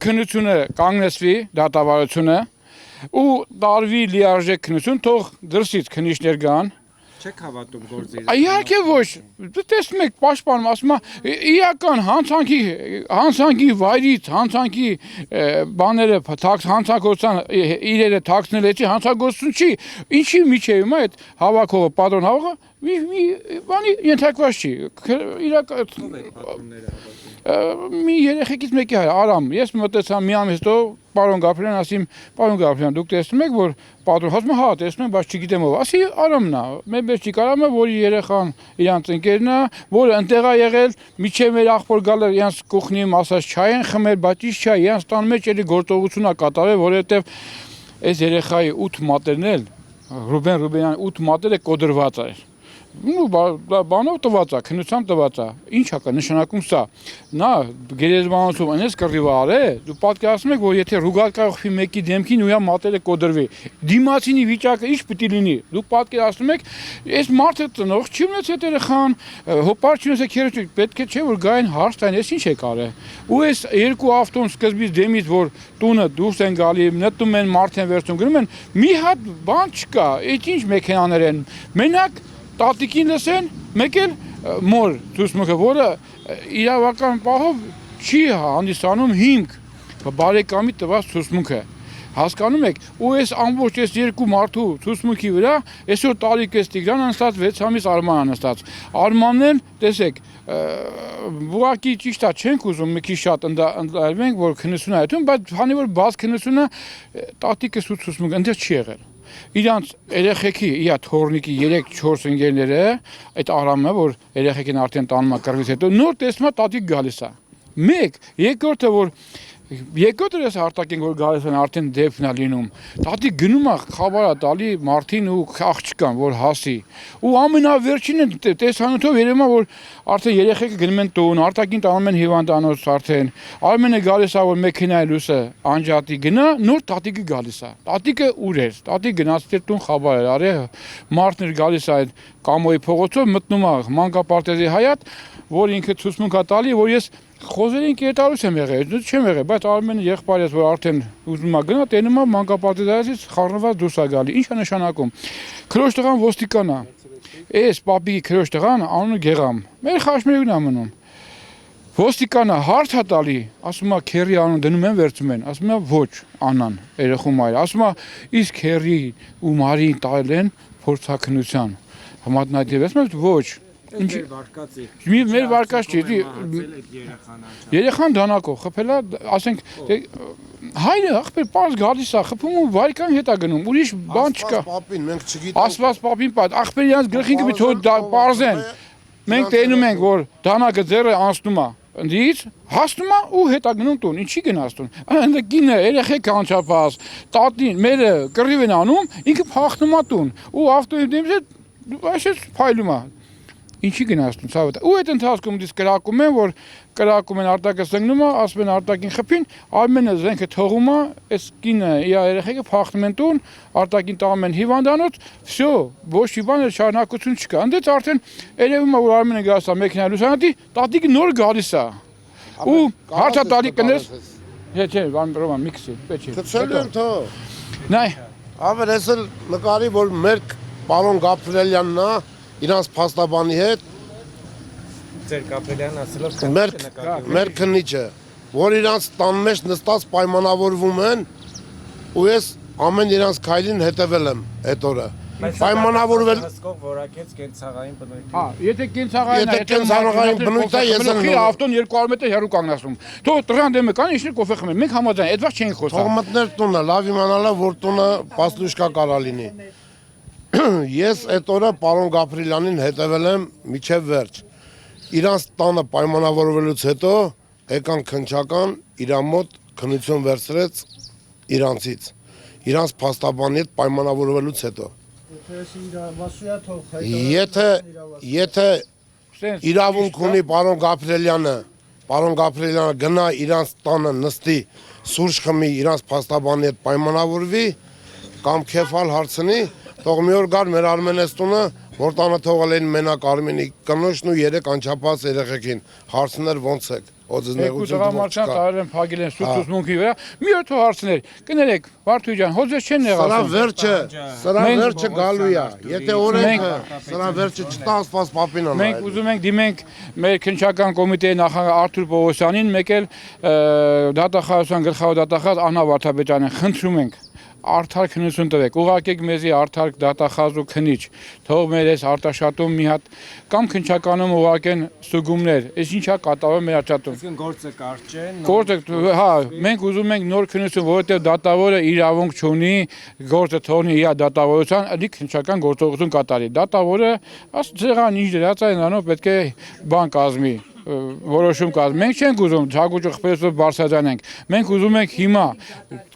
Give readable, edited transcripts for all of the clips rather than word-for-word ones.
քննությունը կանգնեցվի դատավարությունը ու տարվի լիարժեք քննություն թող դրսից քննիչներ գան Չեք հավատում գործի։ Իհարկե ոչ, տեսնում եք պաշտպանում, ասում է իրական հանցանքի վայրից, հանցանքի բաները հանցագործան իրերը թաքցնել էի, հանցագործություն չի, ինչի միջև հիմա այդ հավաքողը, պատրոն հավաքը մի բանի ենթարկված չի, մի երեխեքից մեկի հայր, Արամ, ես մտեցա մի ամիս հետո պարոն Գաբրելյան, ասիմ, պարոն Գաբրելյան, դուք տեսնում եք, որ պատրոն, ասում հա, տեսնում եմ, բայց չգիտեմ ով, ասի Արամն է, մեր չի կարամը, որ երեխան իրանց ընկերն է, որ ընտեղ է եղել, միջև մեր աղբոր գալը իրանց կուխնի ասած չայ են խմել, բայց ինչ չայ, իրանց տան մեջ էլի գործողություն է կատարել, որովհետև այս երեխայի 8 մատերն էլ, Ռուբեն Ռուբենյանի 8 մատերը կոդրված է բանով տված է, քննությամբ տված է, ինչ հակա նշանակում սա, նա գերեզմանոցով այնպես կռիվ արե, դու պատկերացնում եք, որ եթե ռուգալկայով խփի մեկի դեմքին ու իր մատերը կոդրվի, դիմացինի վիճակը ինչ պիտի լինի, դու պատկերացնում եք, այս մարդը տնող չի ունեցել այդ երեխան, հոպար չի ունեցել քերը, պետք է չէ որ գային հարց տային, այս ինչ է կարել, ու այս երկու ավտոն սկզբից դեմից որ տունը դուրս են գալի, նետում են մարդ են վերցնում, գնում են, մի հատ բան չկա, այդ ինչ մեքենաներ են, մենակ տատիկին լսեն, մեկ էլ մոր ցուսմուկը, որը իրավական պահով չի հանդիսանում հիմք բարեկամի տված ցուսմուկը, հասկանում եք, ու այս ամբողջ այս երկու մարդու ցուսմուկի վրա այսօր Տարիկ Տիգրան անստաց 6 ամիս Արման անստաց, Արմանն էլ տեսեք, ուղղակի ճիշտ է չենք ուզում մի քիչ շատ ընդլայնվենք, որ քննություն է այդում, բայց քանի որ բաց քննությունը Տատիկը ցուսմուկը ընդեր չի եղել Իրանց երեխեքի իա թորնիկի 3-4 ընկերները այդ Արամը որ երեխեքին արդեն տանում է կռվից հետո նոր տեսնում է տատիկ գալիս է մեկ երկրորդը որ երկրորդը ես արտակին որ գալիս են արդեն դեպքն է լինում տատիկ գնում է խաբարա տալի մարդին ու աղջկան որ հասի ու ամենավերջինը տեսանյութով երևում է որ արդեն երեխեքը գնում են տուն արտակին տանում են հիվանդանոց արդեն Արմենը գալիս է որ մեքենայի լույսը անջատի գնա նոր տատիկը գալիս է տատիկը ուր էր տատիկ գնաց դեր տուն խաբար էր արի մարդն էր գալիս է այդ Կամոյի փողոցով մտնում է մանկապարտեզի հայատ որ ինքը ցուցմունք է տալի որ ես Խոզերին կետարուց եմ եղել, չեմ եղել, բայց Արմենը եղբայրս որ արդեն ուզում է գնա, տենում է մանկապարտեզից խառնված դուրս է գալի։ Ինչ է նշանակում։ Քրոջ տղան ոստիկան է։ Այս պապի քրոջ տղան անունը Գեղամ։ Մեր խաշմերուկն է մնում։ Ոստիկանը հարց է տալի, ասում է քերի անուն դնում են վերցում են, ասում է ոչ, Անան, երեխու մայր, ասում է իսկ քերի ու մարին տալ են փորձաքննության։ Համատնայդիվ ասում ոչ Մեր վարկած չի, երեխան դանակով խփելա, ասենք, հայրը ախպեր պարզ գալիս է, խփում ու վարկան հետ է գնում, ուրիշ բան չկա, ասված պապին պատ, ախպեր իրանց գրխին կպի թոդ պարզ են, մենք տենում ենք, որ դանակը ձերը անցնում է, ընդից հասնում է ու հետ է գնում տուն, ինչի գնաց տուն, ընդը կինը, երեխեք անչապաս, տատին, մերը կռիվ են անում, ինքը փախնում է տուն, ու ավտոյի դեմից այսպես փայլում է Ինչի գնացնում ցավը ու այդ ընթացքում դից կրակում են որ կրակում են արտակը սնգնում է ասում են արտակին խփին Արմենը զենքը թողում է այս կինը իր երեխեքը փախնում են տուն արտակին տանում են հիվանդանոց վсё ոչ հիվանդը շարունակություն չկա ընդից արդեն երևում է որ Արմենը գալիս է մեքենա լուսանատի տատիկը նոր գալիս է ու հարցա տալի կներես չէ Ռոման միքսի պետք է Քցելն թո նայ ավերեսել նկարի որ մեր պարոն Գաբրելյանն է իրանց փաստաբանի հետ ձեր Գաբրելյանն ասելով մեր քննիչը որ իրանց տան մեջ նստած պայմանավորվում են ու ես ամեն իրանց քայլին հետևել եմ այդ օրը պայմանավորվել հսկող որակեց կենցաղային բնույթի Հա եթե կենցաղային բնույթ է ես եմ ավտոն 200 մետր հեռու կանգնացնում թող տղան դեմը կան ինչ կոֆե խմեն մենք համաձայն այդ վաղ չենք խոսա թող մտներ տունը լավ իմանալա որ տունը պասլուշկա կարա լինի Ես այդ օրը պարոն Գաբրելյանին հետևել եմ միջև վերջ։ Իրանց տանը պայմանավորվելուց հետո եկան քննչական իրա մոտ քննություն վերցրեց իրանցից։ Իրանց փաստաբանի հետ պայմանավորվելուց հետո։ Եթե իրավունք ունի պարոն Գաբրելյանը գնա իրանց տանը նստի սուրճ խմի իրանց փաստաբանի հետ պայմանավորվի կամ քեֆալ հարցնի Թող մի օր գար մեր Արմենես տունը, որ տանը թողել են մենակ Արմենի կնոջն ու 3 անչափած երեխեքին, հարցներ ոնց եք։ Ոձես Երկու նեղություն տղամարդան չկա։ տարել են փակել են սուտ-սուսմունքի վրա։ Մի օր թող հարցներ։ Կներեք, Վարդուհի ջան, հոձես չեն Սրա նեղացում։ վերջը գալու է։ Եթե օրենքը սրա վերջը չտա ասված պապին անա։ Մենք ուզում ենք դիմենք մեր քննչական կոմիտեի նախագահ Արթուր Պողոսյանին, մեկ էլ դատախազության գլխավոր դատախազ Աննա Վարդապետյանին խնդրում ենք արդար քննություն տվեք, ուղարկեք մեզի արդար դատախազ ու քննիչ, թող մեր այս արտաշատում մի հատ կամ քննչականում ուղարկեն ստուգումներ, այս ինչա կատարվում մեր արտաշատում։ Այսինքն գործը կարճ է։ Գործը, հա, մենք ուզում ենք նոր քննություն, որովհետև դատավորը իրավունք չունի գործը թողնի իր դատավորության, ըլի քննչական գործողություն կատարի։ Դատավորը ձեղան ինչ դրած է, նրանով պետք է բան կազմի, որոշում կազմի։ Մենք չենք ուզում ջագուճը խփելով բարձրացնենք։ Մենք ուզում ենք հիմա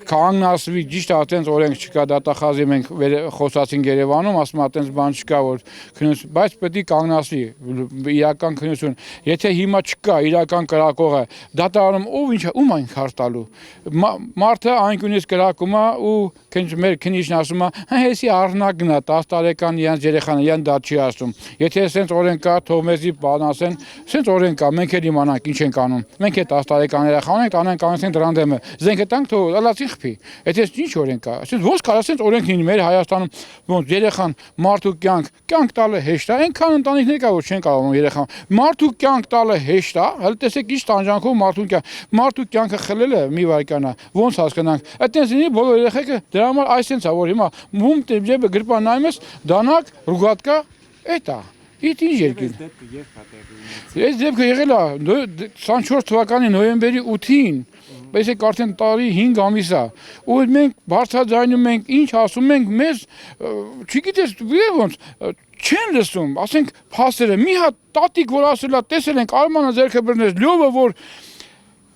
կանգնասվի, ճիշտ է, այտենց օրենք չկա դատախազի մենք խոսացինք Երևանում, ասում այտենց բան չկա, որ քննություն, բայց պետք է կանգնասվի իրական քննություն։ Եթե հիմա չկա իրական կրակողը, դատարանում ով ինչ ում այն քարտ տալու։ Մարդը անկյունից կրակում է ու մեր քննիչն ասում է, հա հեսի առնագն է 10 տարեկան իրանց երեխան, իրան դա չի ասում։ Եթե այսպես օրենք կա, թող մեզի բան ասեն, այսպես օրենք կա, մենք էլ իմանանք ինչ ենք անում։ Մենք է 10 տարեկան երեխան ենք, տանենք կանցնենք դրան դեմը։ Զենքը տանք, թող լացին խփի։ Եթե ինչ օրենք կա, այսպես ոնց կարա այսպես օրենք լինի մեր Հայաստանում, ոնց երեխան մարդու կյանք տալը հեշտ է, այնքան ընտանիքներ կա, որ չեն կարողանում երեխան։ Մարդու կյանք տալը հեշտ է, հələ տեսեք ինչ տանջանքով մարդու կյանքը խլելը մի վայրկյան է, ոնց հասկանանք։ Այդտենց լինի բոլոր երեխեքը դրա համար այսպես է, որ հիմա մում դեպը գրպան նայում ես, դանակ, ռուգատկա, էտա։ Իտ ինչ երկիր։ Այս դեպքը եղել է 24 թվականի նոյեմբերի 8-ին, այսինքն արդեն տարի 5 ամիս է։ Ու մենք բարձրաձայնում ենք, ինչ ասում ենք, մեզ չգիտես ոնց չեն լսում, ասենք փաստերը, մի հատ տատիկ որ ասել է, տեսել ենք Արմանը ձեռքը բռնեց, լյովը որ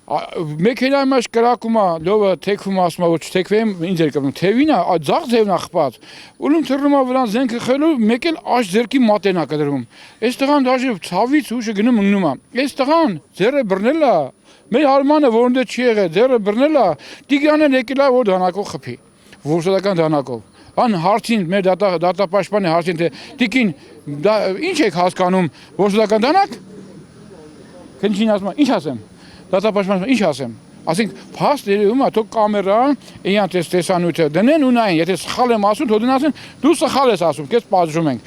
մեքենայի մեջ կրակում է, լյովը թեքվում ասում է, որ չթեքվեմ, ինձ էր կպնում, թևին է, ձախ ձևն է խփած, ուրում թռնում է վրան զենքը խելու, մեկ էլ աջ ձեռքի մատեն է կդրվում։ Այս տղան դաժե ցավից հուշը գնում ընկնում է։ Այս տղան ձեռը բռնել է, մեր Արմանը որոնց չի եղել, ձեռը բռնել է, Տիգրանն եկել է որ դանակով խփի, որսորդական դանակով։ Ան հարցին մեր դատապաշտպանը հարցին թե Տիկին ինչ եք հասկանում որսորդական դանակ։ Քննիչին ասում է ինչ ասեմ։ Դատապաշտպանը ինչ ասեմ։ Ասենք փաստ երևում է, թող կամերան իրանց այս տեսանյութը դնեն ու նայեն, եթե սխալ եմ ասում, թող դնասեն, դու սխալ ես ասում, քեզ պատժում ենք։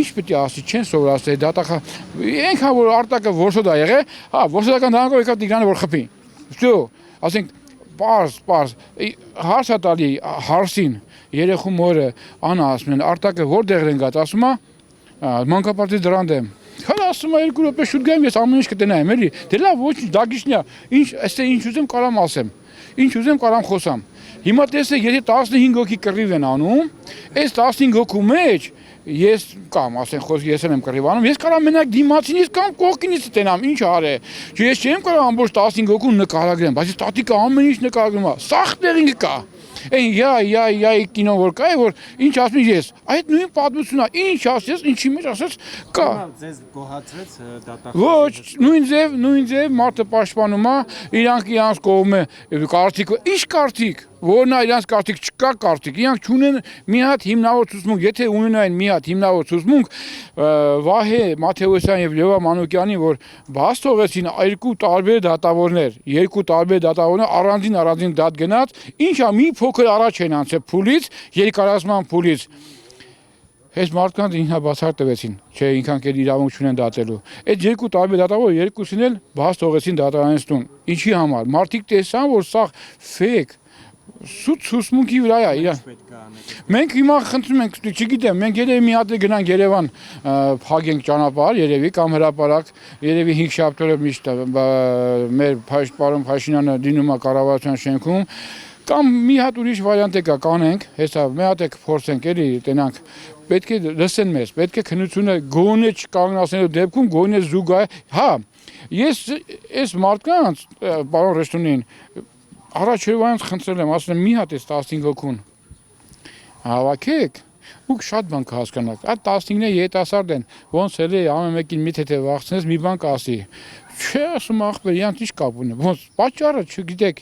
Ինչ պետք է ասի, չեն սովորացել դատախա։ Այնքան որ արտակը որսոդ է եղել, հա, որսոդական դանակով եկավ Տիգրանը որ խփի։ Всё, ասենք պարզ, հարց է տալի հարսին, երեխու մորը Անա ասում են, արտակը որտեղ են գած, ասում է, մանկապարտեզի դրան դեմ։ Քան ասում է 2 րոպե շուտ գայեմ, ես ամեն ինչ կտնայեմ, էլի։ Դե լավ, ոչ դագիշնիա, ինչ, այստեղ ինչ ուզեմ կարամ ասեմ, ինչ ուզեմ կարամ խոսամ։ Հիմա տեսեք, եթե 15 հոգի կռիվ են անում, այս 15 հոգու մեջ ես կամ ասեն խոսք ես եմ կռիվ անում, ես կարամ մենակ դիմացինից կամ կողքինից տենամ, ինչ արե։ Ես չեմ կարող ամբողջ 15 հոգու նկարագրեմ, բայց տատիկը ամեն ինչ նկարագրում է, սախ տեղին կա։ Այն յա կինո որ կա, որ ինչ ասում ես, այդ նույն պատմությունն է, ինչ ասես, ինչի մեջ ասես կա։ Ձեզ գոհացրեց դատախազը։ Ոչ, նույն ձև մարդը պաշտպանում է, իրանց կողմը կարծիք, ինչ կարծիք, որն է իրանց կարծիք, չկա կարծիք, իրանք չունեն մի հատ հիմնավոր ցուցմունք, եթե ունենային մի հատ հիմնավոր ցուցմունք, Վահե Մաթեոսյան եւ Լևա Մանուկյանի, որ բաց թողեցին երկու տարբեր դատավորներ առանձին դատ գնաց, ինչա մի փոքր առաջ են անցել փուլից, երկարացման փուլից։ Այս մարդկանց ինքնաբացար տվեցին, չէ, ինքան կել իրավունք չունեն դատելու։ Այդ երկու տարբեր դատավոր երկուսին էլ բաց թողեցին դատարանից տուն։ Ինչի համար։ Մարդիկ տեսան, որ սա ֆեյք սուտ ցուսմունքի վրա է իրան։ Մենք հիմա խնդրում ենք, չգիտեմ, մենք երևի մի հատ գնանք Երևան, փակենք ճանապարհ, երևի կամ հրապարակ, երևի 5 շաբթ օրը միշտ մեր պարոն Փաշինյանը դինում է կառավարության շենքում, կամ մի հատ ուրիշ վարիանտ կա, կանենք, հեսա մի հատ փորձենք, էլի տենանք, պետք է լսեն մեզ, պետք է քննությունը գոնե չկանգնացնելու դեպքում գոնե զուգահեռ, հա, ես այս մարդկանց, պարոն Ռեշտունին, առաջերվանց խնդրել եմ, ասում եմ մի հատ էս 15 հոգուն հավաքեք, ուք շատ բան կհասկանաք, այդ 15-ը երիտասարդ են, ոնց էլ է ամեն մեկին մի թեթև վախցնես, մի բան կասի, չէ ասում ախպեր, իրանց ինչ կապ ունի, ոնց պատճառը չգիտեք,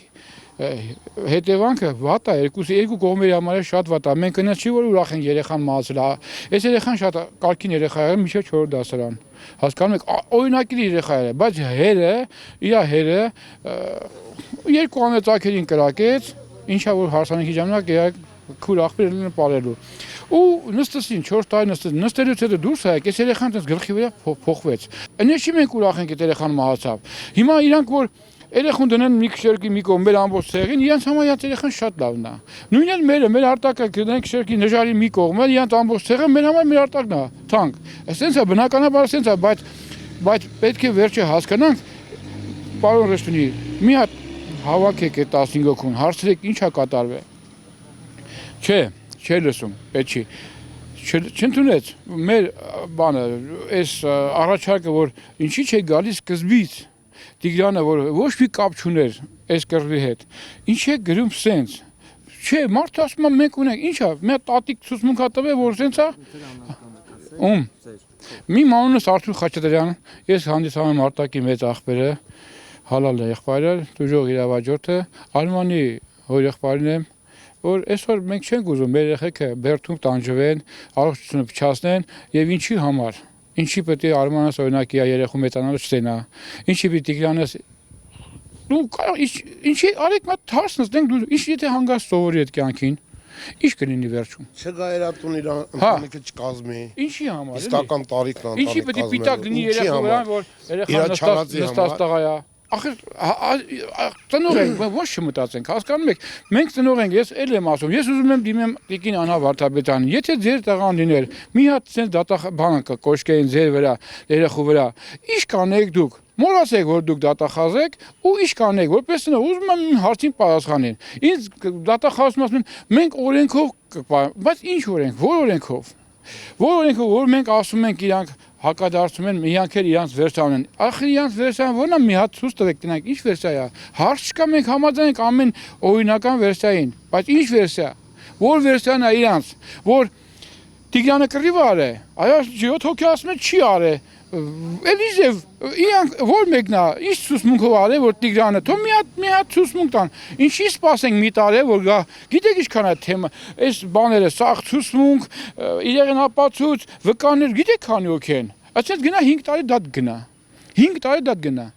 հետևանքը վատ է, երկու կողմերի համար շատ վատ է։ Մենք այնպես չի որ ուրախ ենք երեխան մահացել, այս երեխան շատ կարգին երեխա է, մինչև 4 դասարան։ Հասկանում եք, օրինակի երեխա է, բայց հերը, իր հերը 2 ամյա ծագերին կրակեց, ինչա որ հարսանիքի ժամանակ քուր աղբերն ապարելու։ Ու նստեցին 4 տարի նստելուց հետո դուրս եկեք, այս երեխան տես գլխի վրա փոխվեց։ Այնպես չի մենք ուրախ ենք այդ երեխան մահացավ։ Հիմա իրանք որ երեխուն դնեն մի քշերքի մի կողմ, մեր ամբողջ ցեղին, իրանք համար իրանք երեխան շատ լավն է։ Նույնն մեր արտակը դնեն քշերքի նժարի մի կողմ, իրանք ամբողջ ցեղը մեր համար մեր արտակն է, թանկ։ Այսպես է բնականաբար այսպես է, բայց պետք է վերջը հասկանանք, պարոն Ռեստունի, մի հատ հավաքեք այդ 15 հոգուն, հարցրեք ինչ է կատարվել։ Չէ լսում, պետք չի։ Չընդունեց մեր բանը, այս առաջարկը, որ ինչի՞ չէ գալիս սկզբից Տիգրանը, որ ոչ մի կապ չուներ այս կռվի հետ, ինչ է գրում սենց։ Չէ, մարդը ասում է մենք ունենք, ինչ է, մի հատ տատիկ ցուցմունք հա տվել, որ սենց է։ Ում։ Մի մանունս Արթուր Խաչատրյան, ես հանդիսանում եմ արտակի մեծ աղբերը, հալալ եղբայրը, դժող իրավաճորտը, Արմանի հորեղբայրն եմ, որ այսօր մենք չենք ուզում մեր երեխեքը բերդում տանջվեն, առողջությունը փչացնեն եւ ինչի համար։ Ինչի պետք է Արմանս օրինակի երեխու մեծանալը չտենա։ Ինչի պետք է Տիգրանս դու կարող ինչի արեք մա թարս նստենք դու ինչ եթե հանգած սովորի այդ կյանքին։ Ինչ կլինի վերջում։ Չգա երատուն իր ընտանիքը չկազմի։ Ինչի համար։ Իսկական տարիքն է։ Ինչի պետք է պիտակ լինի երեխու վրա որ երեխան նստած տղա է։ Ախր ծնող ենք, ոչ չմտածենք, հասկանում եք, մենք ծնող ենք, ես էլ եմ ասում, ես ուզում եմ դիմեմ Տիկին Անա Վարդապետյանին, եթե ձեր տղան լիներ, մի հատ sense դատաբան կկոշկեին ձեր վրա, երեխու վրա, ինչ կանեք դուք, մոռացեք որ դուք դատախազ եք ու ինչ կանեք, որպես ծնող ուզում եմ հարցին պատասխանեն։ Ինձ դատախազում ասում են, մենք օրենքով, բայց ինչ օրենք, որ օրենքով։ Որ օրենքով, որ մենք ասում ենք իրանք հակադարձում են իրանք էլ իրանք վերջանում են։ Ախր իրանք վերջան ո՞րն է մի հատ ցույց տվեք տնանք, ինչ վերջա է։ Հարց չկա մենք համաձայնենք ամեն օրինական վերջային, բայց ինչ վերջա։ Որ վերջան է իրանք, որ Տիգրանը կռիվ արե, այո 7 հոգի ասում են չի արե։ Էլիզև իրանք որ մեկն է, ինչ ցուսմունքով արե որ Տիգրանը, թող մի հատ ցուսմունք տան։ Ինչի սպասենք մի տարի որ գա։ Գիտեք ինչքան է թեմա, այս բաները, սաղ ցուսմունք, իրեղեն ապացույց, վկաներ, գիտեք քանի հոգի են։ Այսինքն գնա 5 տարի դատ գնա։ 5 տարի դատ գնա։